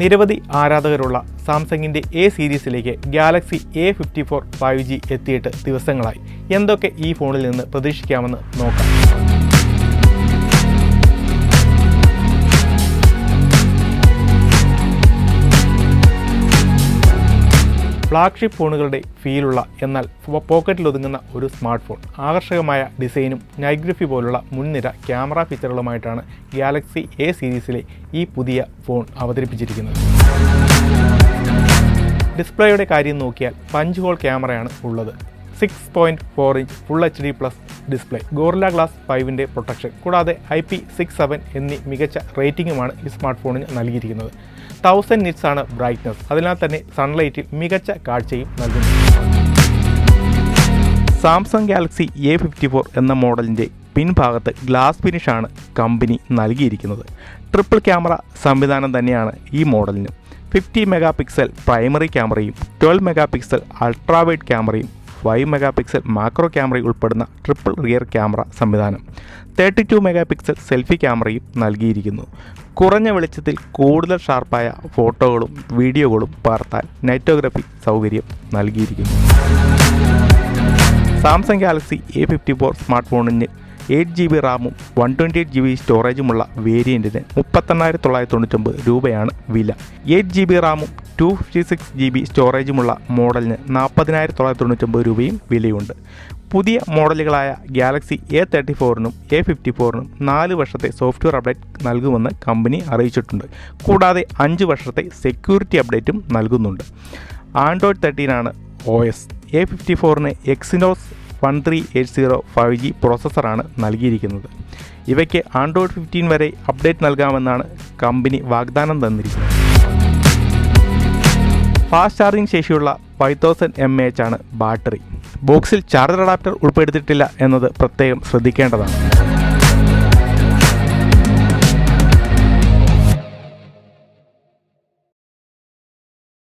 നിരവധി ആരാധകരുള്ള സാംസങ്ങിൻ്റെ എ സീരീസിലേക്ക് ഗാലക്സി A54 5G എത്തിയിട്ട് ദിവസങ്ങളായി. എന്തൊക്കെ ഈ ഫോണിൽ നിന്ന് പ്രതീക്ഷിക്കാമെന്ന് നോക്കാം. ഫ്ലാഗ്ഷിപ്പ് ഫോണുകളുടെ ഫീലുള്ള എന്നാൽ പോക്കറ്റിലൊതുങ്ങുന്ന ഒരു സ്മാർട്ട് ഫോൺ. ആകർഷകമായ ഡിസൈനും നൈറ്റ് പോലുള്ള മുൻനിര ക്യാമറ ഫീച്ചറുകളുമായിട്ടാണ് ഗാലക്സി എ സീരീസിലെ ഈ പുതിയ ഫോൺ അവതരിപ്പിച്ചിരിക്കുന്നത്. ഡിസ്പ്ലേയുടെ കാര്യം നോക്കിയാൽ പഞ്ച് ഹോൾ ക്യാമറയാണ് ഉള്ളത്. 6.4 inch full HD+ display, gorilla glass 5ൻ്റെ പ്രൊട്ടക്ഷൻ, കൂടാതെ IP67 എന്നീ മികച്ച റേറ്റിംഗുമാണ് ഈ സ്മാർട്ട് ഫോണിന് നൽകിയിരിക്കുന്നത്. 1000 nits ആണ് ബ്രൈറ്റ്നസ്. അതിനാൽ തന്നെ സൺലൈറ്റിൽ മികച്ച കാഴ്ചയും നൽകുന്നു. സാംസങ് ഗാലക്സി A54 എന്ന മോഡലിൻ്റെ പിൻഭാഗത്ത് ഗ്ലാസ് ഫിനിഷാണ് കമ്പനി നൽകിയിരിക്കുന്നത്. ട്രിപ്പിൾ ക്യാമറ സംവിധാനം തന്നെയാണ് ഈ മോഡലിന്. 50 മെഗാപിക്സൽ പ്രൈമറി ക്യാമറയും 12 മെഗാപിക്സൽ അൾട്രാവൈഡ് ക്യാമറയും 5 മെഗാപിക്സൽ മാക്രോ ക്യാമറയും ഉൾപ്പെടുന്ന ട്രിപ്പിൾ റിയർ ക്യാമറ സംവിധാനം, 32 മെഗാപിക്സൽ സെൽഫി ക്യാമറയും നൽകിയിരിക്കുന്നു. കുറഞ്ഞ വെളിച്ചത്തിൽ കൂടുതൽ ഷാർപ്പായ ഫോട്ടോകളും വീഡിയോകളും പകർത്താൻ നൈറ്റോഗ്രഫി സൗകര്യം നൽകിയിരിക്കുന്നു. സാംസങ് ഗാലക്സി A54 സ്മാർട്ട് ഫോണിന് 8GB റാമും 128GB സ്റ്റോറേജുമുള്ള വേരിയൻറ്റിന് 38,999 രൂപയാണ് വില. 8GB റാമും 256GB സ്റ്റോറേജുമുള്ള മോഡലിന് 40,999 രൂപയും വിലയുണ്ട്. പുതിയ മോഡലുകളായ ഗാലക്സി A34നും A54നും 4 വർഷത്തെ സോഫ്റ്റ്വെയർ അപ്ഡേറ്റ് നൽകുമെന്ന് കമ്പനി അറിയിച്ചിട്ടുണ്ട്. കൂടാതെ 5 വർഷത്തെ സെക്യൂരിറ്റി അപ്ഡേറ്റും നൽകുന്നുണ്ട്. ആൻഡ്രോയിഡ് 13 ആണ് OS. A54ന് എക്സിനോസ് 1380 5G പ്രോസസ്സറാണ് നൽകിയിരിക്കുന്നത്. ഇവയ്ക്ക് ആൻഡ്രോയിഡ് 15 വരെ അപ്ഡേറ്റ് നൽകാമെന്നാണ് കമ്പനി വാഗ്ദാനം തന്നിരിക്കുന്നത്. ഫാസ്റ്റ് ചാർജിംഗ് ശേഷിയുള്ള 5000 mAh ആണ് ബാറ്ററി. ബോക്സിൽ ചാർജർ അഡാപ്റ്റർ ഉൾപ്പെടുത്തിയിട്ടില്ല എന്നത് പ്രത്യേകം ശ്രദ്ധിക്കേണ്ടതാണ്.